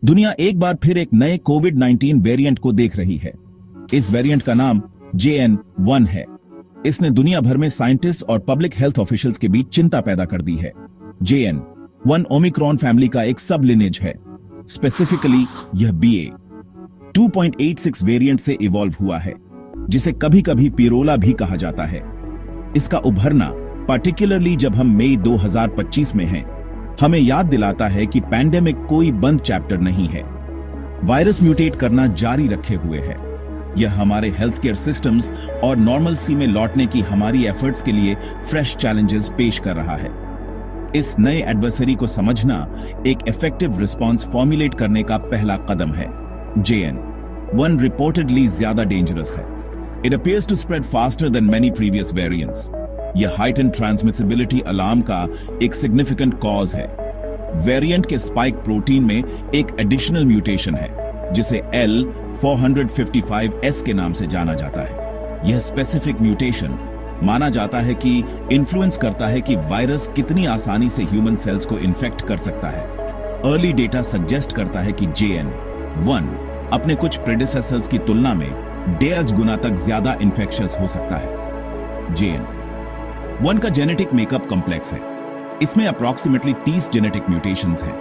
दुनिया एक बार फिर एक नए कोविड-19 वेरिएंट को देख रही है। इस वेरिएंट का नाम JN.1 है। इसने दुनिया भर में साइंटिस्ट और पब्लिक हेल्थ ऑफिशियल्स के बीच चिंता पैदा कर दी है। JN.1 ओमिक्रॉन फैमिली का एक सब लिनेज है। स्पेसिफिकली यह BA.2.86 वेरिएंट से इवॉल्व हुआ है, जिसे कभी कभी पिरोला भी कहा जाता है। इसका उभरना, पार्टिकुलरली जब हम मई 2025 में हैं, हमें याद दिलाता है कि पैंडेमिक कोई बंद चैप्टर नहीं है। वायरस म्यूटेट करना जारी रखे हुए है। यह हमारे हेल्थ केयर सिस्टम्स और नॉर्मलसी में लौटने की हमारी एफर्ट्स के लिए फ्रेश चैलेंजेस पेश कर रहा है। इस नए एडवर्सरी को समझना एक इफेक्टिव रिस्पॉन्स फॉर्मुलेट करने का पहला कदम है। JN.1 रिपोर्टेडली ज्यादा डेंजरस है। It appears to spread faster than many previous variants. यह हाइटेंड ट्रांसमिसिबिलिटी अलार्म का एक सिग्निफिकेंट कॉज है। वेरिएंट के स्पाइक प्रोटीन में एक एडिशनल म्यूटेशन है, जिसे L455S के नाम से जाना जाता है। यह स्पेसिफिक म्यूटेशन माना जाता है कि इन्फ्लुएंस करता है कि वायरस कितनी आसानी से ह्यूमन सेल्स को इन्फेक्ट कर सकता है। अर्ली डेटा सजेस्ट करता है कि JN.1 अपने कुछ प्रेडिसेसर्स की तुलना में 10 गुना तक ज्यादा इन्फेक्शियस हो सकता है। JN.1 का जेनेटिक मेकअप कॉम्प्लेक्स है। इसमें अप्रॉक्सिमेटली 30 जेनेटिक म्यूटेशंस हैं।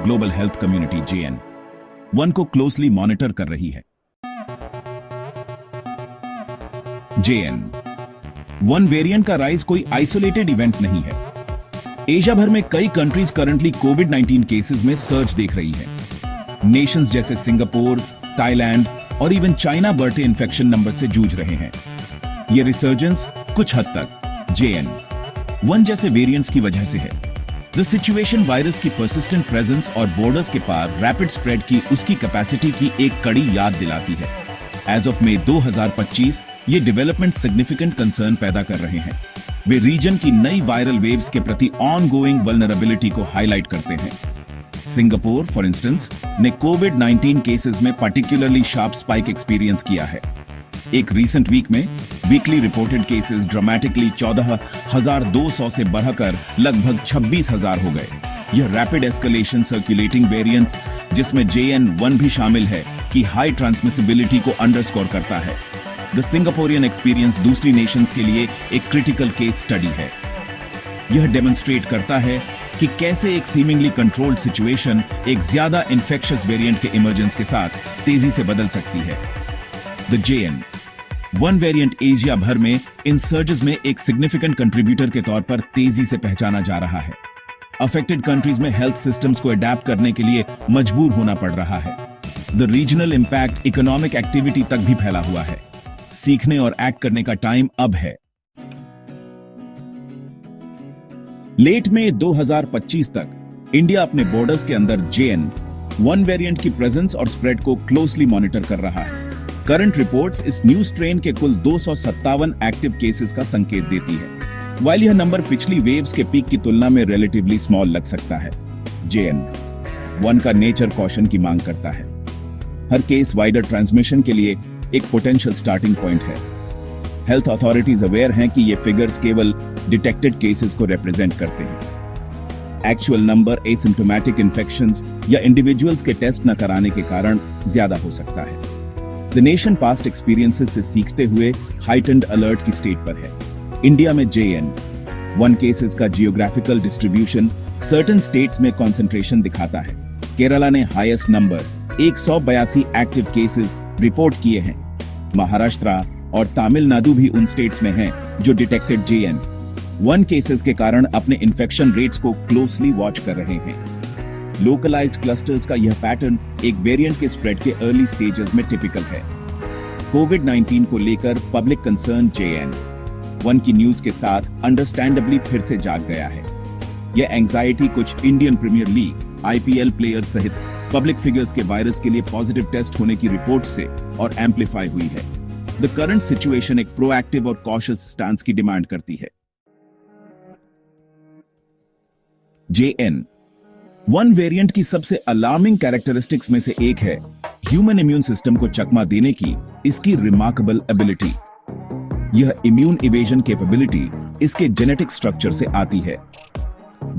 ग्लोबल हेल्थ कम्युनिटी JN.1 को क्लोजली मॉनिटर कर रही है। JN.1 वेरिएंट का राइज कोई आइसोलेटेड इवेंट नहीं है। एशिया भर में कई कंट्रीज करंटली कोविड-19 केसेस में सर्ज देख रही है। नेशंस जैसे सिंगापुर, थाईलैंड और इवन चाइना बढ़ते इन्फेक्शन नंबर से जूझ रहे हैं। यह रिसर्जेंस कुछ हद तक JN.1 जैसे वेरिएंट्स की वजह से है। द सिचुएशन वायरस की परसिस्टेंट प्रेजेंस और बॉर्डर्स के पार रैपिड स्प्रेड की उसकी कैपेसिटी की एक कड़ी याद दिलाती है। एज ऑफ मई 2025 ये डेवलपमेंट सिग्निफिकेंट कंसर्न पैदा कर रहे हैं। वे रीजन की नई वायरल वेव्स के प्रति ऑनगोइंग वल्नरेबिलिटी को हाईलाइट करते हैं। सिंगापुर, फॉर इंस्टेंस, ने कोविड-19 केसेस में पर्टिकुलरली शार्प स्पाइक एक्सपीरियंस किया है। एक रीसेंट वीक में वीकली रिपोर्टेड केसेस ड्रामेटिकली 14,200 से बढ़कर लगभग 26,000 हो गए। यह रैपिड एस्केलेशन सर्कुलेटिंग वेरिएंट्स, जिसमें JN.1 भी शामिल है, की हाई ट्रांसमिसिबिलिटी को अंडरस्कोर करता है। द सिंगापोरियन एक्सपीरियंस दूसरी नेशंस के लिए एक क्रिटिकल केस स्टडी है। यह डेमोन्स्ट्रेट करता है कि कैसे एक सीमिंगली कंट्रोल्ड सिचुएशन एक ज्यादा इन्फेक्शियस वेरिएंट के इमर्जेंस के साथ तेजी से बदल सकती है। द JN.1 वेरिएंट एशिया भर में इन सर्जेस में एक सिग्निफिकेंट कंट्रीब्यूटर के तौर पर तेजी से पहचाना जा रहा है। अफेक्टेड कंट्रीज में हेल्थ सिस्टम्स को अडैप्ट करने के लिए मजबूर होना पड़ रहा है। The regional impact economic activity तक भी फैला हुआ है। सीखने और एक्ट करने का टाइम अब है। लेट में 2025 तक इंडिया अपने बॉर्डर्स के अंदर JN.1 वेरिएंट की प्रेजेंस और स्प्रेड को क्लोजली मॉनिटर कर रहा है। करंट रिपोर्ट्स इस न्यू स्ट्रेन के कुल 257 एक्टिव केसेस का संकेत देती है। वाइल यह नंबर पिछली वेव्स के पीक की तुलना में रिलेटिवली स्मॉल लग सकता है, JN.1 का नेचर कॉशन की मांग करता है। हर केस वाइडर ट्रांसमिशन के लिए एक पोटेंशियल स्टार्टिंग पॉइंट है। हेल्थ अथॉरिटीज अवेयर हैं कि ये फिगर्स केवल डिटेक्टेड केसेस को रिप्रेजेंट करते हैं। एक्चुअल नंबर एसिम्प्टोमेटिक इन्फेक्शंस या इंडिविजुअल्स के टेस्ट न कराने के कारण ज्यादा हो सकता है। द नेशन पास्ट एक्सपीरियंसेस से सीखते हुए हाइटेंड अलर्ट की स्टेट पर है। इंडिया में JN.1 केसेस का जियोग्राफिकल डिस्ट्रीब्यूशन सर्टेन स्टेट्स में कंसंट्रेशन दिखाता है। केरला ने highest number 182 active cases report किए हैं। महाराष्ट्र और तमिलनाडु भी उन स्टेट्स में हैं जो डिटेक्टेड JN.1 केसेस के कारण अपने इन्फेक्शन रेट्स को क्लोजली वॉच कर रहे हैं। लोकलाइज्ड क्लस्टर्स का यह पैटर्न एक वेरिएंट के स्प्रेड के अर्ली स्टेजेस में टिपिकल है। कोविड-19 को लेकर पब्लिक कंसर्न JN.1 की न्यूज के साथ अंडरस्टैंडेबली फिर से जाग गया है। यह एंजाइटी कुछ Indian premier league, IPL players सहित पब्लिक फिगर्स के वायरस के लिए पॉजिटिव टेस्ट होने की रिपोर्ट से और एम्पलीफाई हुई है। द करंट सिचुएशन एक प्रोएक्टिव और कॉशियस स्टांस की डिमांड करती है। JN.1 वेरिएंट की सबसे अलार्मिंग कैरेक्टरिस्टिक्स में से एक है ह्यूमन इम्यून सिस्टम को चकमा देने की इसकी रिमार्केबल एबिलिटी। यह इम्यून इवेजन कैपेबिलिटी इसके जेनेटिक स्ट्रक्चर से आती है।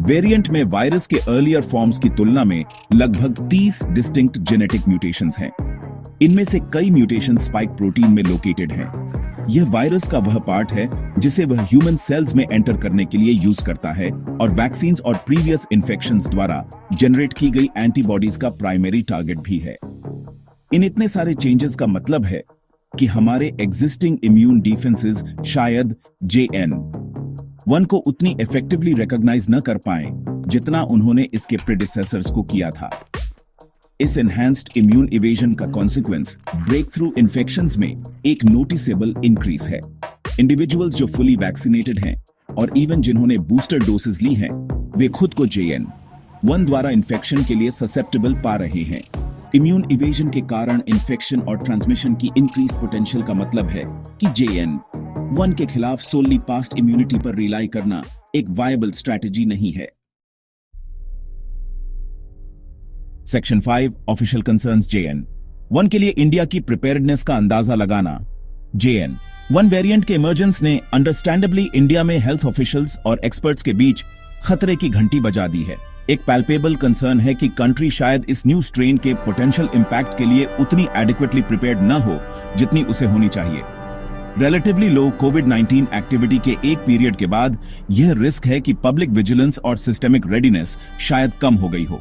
वेरिएंट में वायरस के अर्लियर फॉर्म्स की तुलना में लगभग 30 डिस्टिंक्ट जेनेटिक म्यूटेशंस हैं। इनमें से कई म्यूटेशन स्पाइक प्रोटीन में लोकेटेड हैं। यह वायरस का वह पार्ट है जिसे वह ह्यूमन सेल्स में एंटर करने के लिए यूज करता है और वैक्सीन्स और प्रीवियस इन्फेक्शंस द्वारा जनरेट की गई एंटीबॉडीज का प्राइमरी टारगेट भी है। इन इतने सारे चेंजेस का मतलब है कि हमारे एग्जिस्टिंग इम्यून डिफेंसेस शायद JN.1 को उतनी इफेक्टिवली रिकॉग्नाइज न कर पाए जितना उन्होंने इसके प्रेडिसेसर्स को किया था। इस एनहांस्ड इम्यून इवेजन का कॉन्सिक्वेंस ब्रेक थ्रू इन्फेक्शंस में एक नोटिसेबल इंक्रीज है। इंडिविजुअल्स जो फुली वैक्सीनेटेड हैं और इवन जिन्होंने बूस्टर डोसेज ली हैं, वे खुद को JN.1 द्वारा इन्फेक्शन के लिए ससेप्टेबल पा रहे हैं। इम्यून इवेजन के कारण इन्फेक्शन और ट्रांसमिशन की इंक्रीज पोटेंशियल का मतलब है कि JN.1 के खिलाफ सोलली पास्ट इम्यूनिटी पर रिलाई करना एक वायबल स्ट्रैटेजी नहीं है। सेक्शन 5 ऑफिशियल कंसर्न्स JN.1 के लिए इंडिया की प्रिपेयर्डनेस का अंदाजा लगाना। JN.1 वेरिएंट के इमर्जेंस ने अंडरस्टैंडेबली इंडिया में हेल्थ ऑफिशियल्स और एक्सपर्ट्स के बीच खतरे की घंटी बजा दी है। एक पैल्पेबल कंसर्न है कि कंट्री शायद इस न्यू स्ट्रेन के पोटेंशियल इंपैक्ट के लिए उतनी एडिक्वेटली प्रिपेयर्ड न हो जितनी उसे होनी चाहिए। रिलेटिवली लो कोविड-19 एक्टिविटी के एक पीरियड के बाद यह रिस्क है कि पब्लिक विजिलेंस और सिस्टेमिक रेडीनेस शायद कम हो गई हो।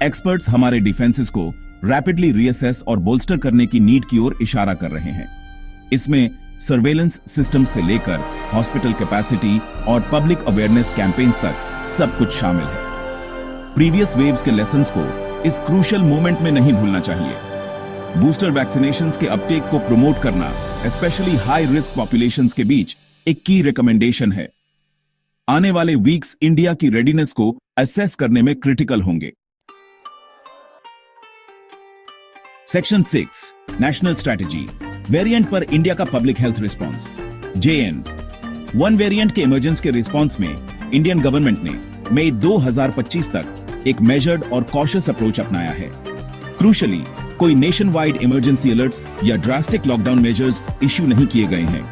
एक्सपर्ट्स हमारे डिफेंसेस को रैपिडली रीअसेस और बोल्स्टर करने की नीड की ओर इशारा कर रहे हैं। इसमें सर्वेलेंस सिस्टम से लेकर हॉस्पिटल कैपेसिटी और पब्लिक अवेयरनेस कैंपेन्स तक सब कुछ शामिल है। प्रीवियस वेव्स के लेसन्स को इस क्रूशियल मोमेंट में नहीं भूलना चाहिए। बूस्टर वैक्सीनेशंस के अपटेक को प्रमोट करना, स्पेशली हाई रिस्क पॉपुलेशंस के बीच एक की रिकमेंडेशन है। आने वाले वीक्स इंडिया की रेडीनेस को असेस करने में क्रिटिकल होंगे। सेक्शन 6 नेशनल स्ट्रैटेजी वेरिएंट पर इंडिया का public health response. JN.1 variant के इमरजेंस के रिस्पांस में इंडियन गवर्नमेंट ने मई 2025 तक एक मेजर्ड और कॉशियस अप्रोच अपनाया है। क्रूशली कोई नेशन वाइड इमरजेंसी अलर्ट्स या ड्रास्टिक लॉकडाउन मेजर्स इश्यू नहीं किए गए हैं।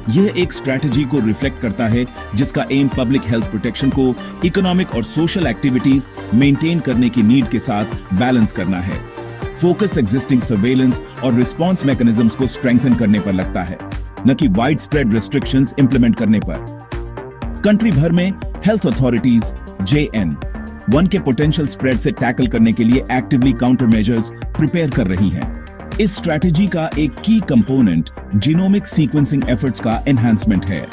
यह एक स्ट्रैटेजी को रिफ्लेक्ट करता है जिसका एम पब्लिक हेल्थ प्रोटेक्शन को इकोनॉमिक और सोशल एक्टिविटीज मेंटेन करने की नीड के साथ बैलेंस करना है। फोकस एग्जिस्टिंग सर्वेलेंस और रिस्पांस मैकेनिज्म्स को स्ट्रेंथन करने पर लगता है, न कि वाइड स्प्रेड रिस्ट्रिक्शंस इंप्लीमेंट करने पर। कंट्री भर में हेल्थ अथॉरिटीज JN.1 के पोटेंशियल स्प्रेड से टैकल करने के लिए एक्टिवली काउंटर मेजर्स प्रिपेयर कर रही हैं। इस स्ट्रैटेजी का एक की कंपोनेंट जीनोमिक सीक्वेंसिंग एफर्ट्स का एनहांसमेंट है।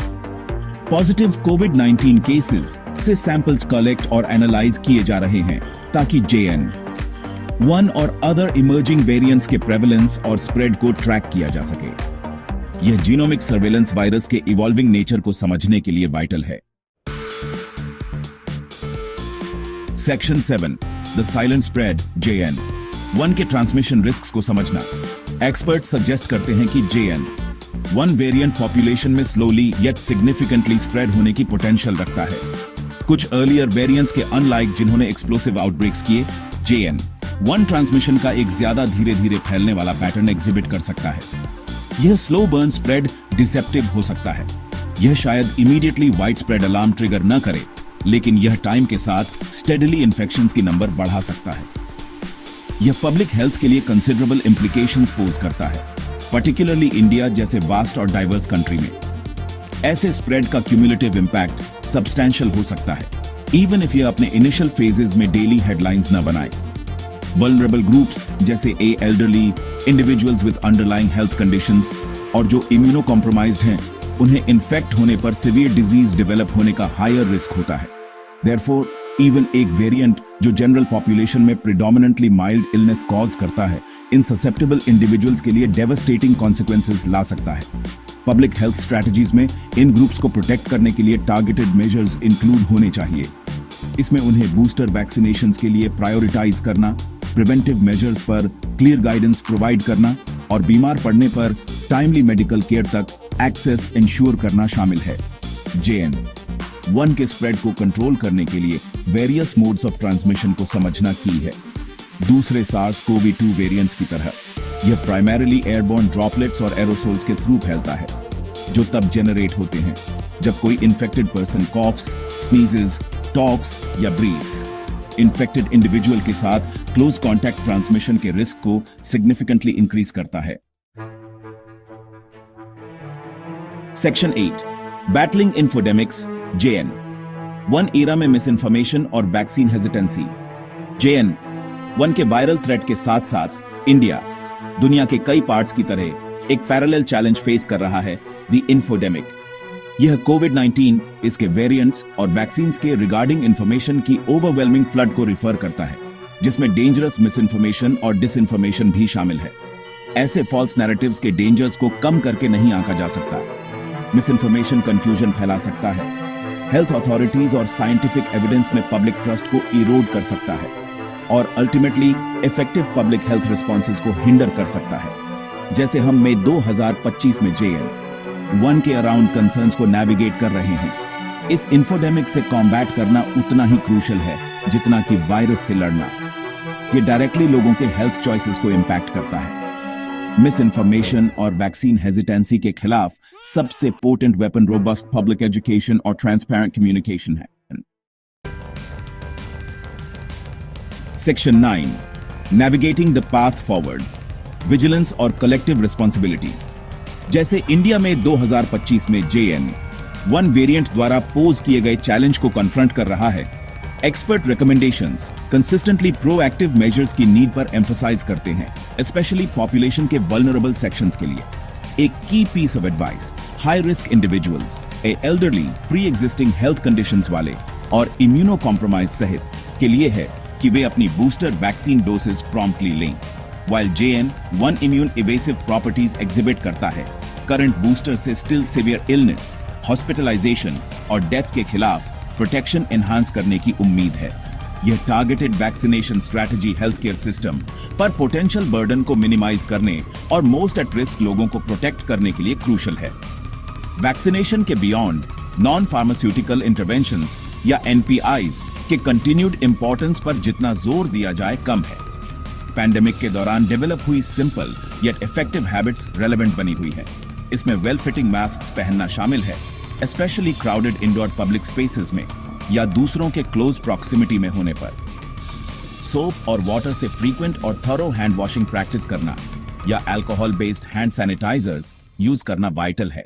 पॉजिटिव कोविड-19 केसेस से सैंपल्स कलेक्ट और एनालाइज किए जा रहे हैं ताकि JN.1 और अदर इमर्जिंग वेरिएंट्स के प्रेवलेंस और स्प्रेड को ट्रैक किया जा सके। यह जीनोमिक सर्वेलेंस वायरस के इवॉल्विंग नेचर को समझने के लिए वाइटल है। Section 7 the silent spread JN.1 के ट्रांसमिशन रिस्क्स को समझना। एक्सपर्ट्स सजेस्ट करते हैं कि JN.1 वेरिएंट पॉपुलेशन में स्लोली येट सिग्निफिकेंटली स्प्रेड होने की पोटेंशियल रखता है। कुछ अर्लियर वेरिएंट्स के अनलाइक जिन्होंने एक्सप्लोसिव आउटब्रेक्स किए, JN.1 ट्रांसमिशन का एक ज्यादा धीरे धीरे फैलने वाला पैटर्न एग्जिबिट कर सकता है। यह स्लो बर्न स्प्रेड डिसेप्टिव हो सकता है। यह शायद immediately wide spread alarm trigger न करे, लेकिन यह टाइम के साथ स्टेडली इन्फेक्शंस की नंबर बढ़ा सकता है। यह पब्लिक हेल्थ के लिए कंसिडरेबल इंप्लीकेशंस पोज करता है, पर्टिकुलरली इंडिया जैसे वास्ट और डाइवर्स कंट्री में। ऐसे स्प्रेड का क्यूमुलेटिव इंपैक्ट सब्सटैंशियल हो सकता है, इवन इफ यह अपने इनिशियल फेजेस में डेली हेडलाइंस न बनाए। वल्नरेबल ग्रुप्स जैसे elderly, individuals with underlying health conditions और जो इम्यूनो कॉम्प्रोमाइज्ड हैं, उन्हें इन्फेक्ट होने पर सीवियर डिजीज डेवलप होने का हायर रिस्क होता है। देयरफॉर इवन एक वेरिएंट जो जनरल पॉपुलेशन में प्रिडोमिनेंटली माइल्ड इलनेस कॉज करता है, इन ससेप्टेबल इंडिविजुअल्स के लिए डेवास्टेटिंग कॉन्सिक्वेंसेस ला सकता है। पब्लिक हेल्थ स्ट्रैटेजीज में इन ग्रुप्स को प्रोटेक्ट करने के लिए टारगेटेड मेजर्स इंक्लूड होने चाहिए। इसमें उन्हें बूस्टर वैक्सीनेशंस के लिए प्रायोरिटाइज करना, प्रिवेंटिव मेजर्स पर क्लियर गाइडेंस प्रोवाइड करना और बीमार पड़ने पर टाइमली मेडिकल केयर तक एक्सेस इंश्योर करना शामिल है। JN.1 के स्प्रेड को कंट्रोल करने के लिए वेरियस मोड्स ऑफ ट्रांसमिशन को समझना की है। दूसरे SARS-CoV-2 वेरिएंट्स की तरह यह प्राइमरीली एयरबोर्न ड्रॉपलेट्स और एरोसोल्स के थ्रू फैलता है, जो तब जेनरेट होते हैं जब कोई infected person coughs, sneezes, talks या ब्रीथ्स। इन्फेक्टेड इंडिविजुअल के साथ क्लोज कॉन्टैक्ट ट्रांसमिशन के रिस्क को सिग्निफिकेंटली इंक्रीज करता है। Section 8 battling infodemics JN। One era में मिस इन्फॉर्मेशन और वैक्सीन हेजिटेंसी। JN-1 के वायरल थ्रेट के साथ साथ इंडिया दुनिया के कई पार्ट्स की तरह एक पैरेलल चैलेंज फेस कर रहा है, द इन्फोडेमिक। यह कोविड-19, इसके वेरिएंट्स और वैक्सीन्स के रिगार्डिंग इंफॉर्मेशन की ओवरवेलमिंग फ्लड को रिफर करता है, जिसमें डेंजरस मिस इन्फॉर्मेशन और डिसइन्फॉर्मेशन भी शामिल है। ऐसे फॉल्स नैरेटिव्स के डेंजर्स को कम करके नहीं आंका जा सकता। मिस इन्फॉर्मेशन कंफ्यूजन फैला सकता है, हेल्थ अथॉरिटीज और साइंटिफिक एविडेंस में पब्लिक ट्रस्ट को इरोड कर सकता है और ultimately effective public health responses को हिंडर कर सकता है। जैसे हम मई 2025 में JN-1 के अराउंड कंसर्न्स को नेविगेट कर रहे हैं। इस इन्फोडेमिक से कॉम्बैट करना उतना ही क्रूशल है जितना कि वायरस से लड़ना। ये डायरेक्टली लोगों के हेल्थ चॉइसेस को इंपैक्ट करता है। मिस इन्फॉर्मेशन और वैक्सीन हेजिटेंसी के खिलाफ सबसे potent weapon robust public education और ट्रांसपेरेंट कम्युनिकेशन है। Section 9 navigating the path forward, vigilance और कलेक्टिव रिस्पॉन्सिबिलिटी। जैसे इंडिया में 2025 में JN-1 वेरिएंट द्वारा पोज किए गए चैलेंज को कन्फ्रंट कर रहा है, expert recommendations consistently proactive measures की नीड पर एम्फसाइज करते हैं, स्पेशली पॉपुलेशन के वल्नरेबल सेक्शंस के लिए। एक की piece of advice high risk individuals, elderly, pre existing health conditions वाले और इम्यूनो कॉम्प्रोमाइज सहित के लिए है कि वे अपनी बूस्टर वैक्सीन डोसेज प्रॉम्प्टली लें। While JN-1 immune evasive properties exhibit करता है, करंट बूस्टर से स्टिल सिवियर इलनेस, हॉस्पिटलाइजेशन और डेथ के खिलाफ प्रोटेक्शन एनहांस करने की उम्मीद है। यह targeted vaccination strategy health care system पर पोटेंशियल बर्डन को मिनिमाइज करने और मोस्ट एट रिस्क लोगों को प्रोटेक्ट करने के लिए क्रूशल है। वैक्सीनेशन के बियॉन्ड नॉन फार्मास्यूटिकल इंटरवेंशंस या NPIs के कंटिन्यूड इंपॉर्टेंस पर जितना जोर दिया जाए कम है। पैंडेमिक के दौरान डेवलप हुई simple yet effective habits relevant बनी हुई है। इसमें वेल फिटिंग मास्क पहनना शामिल है, specially crowded indoor public spaces में या दूसरों के क्लोज प्रॉक्सिमिटी में होने पर। सोप और वाटर से फ्रीक्वेंट और थरो हैंड वॉशिंग प्रैक्टिस करना या alcohol based hand sanitisers use करना वाइटल है।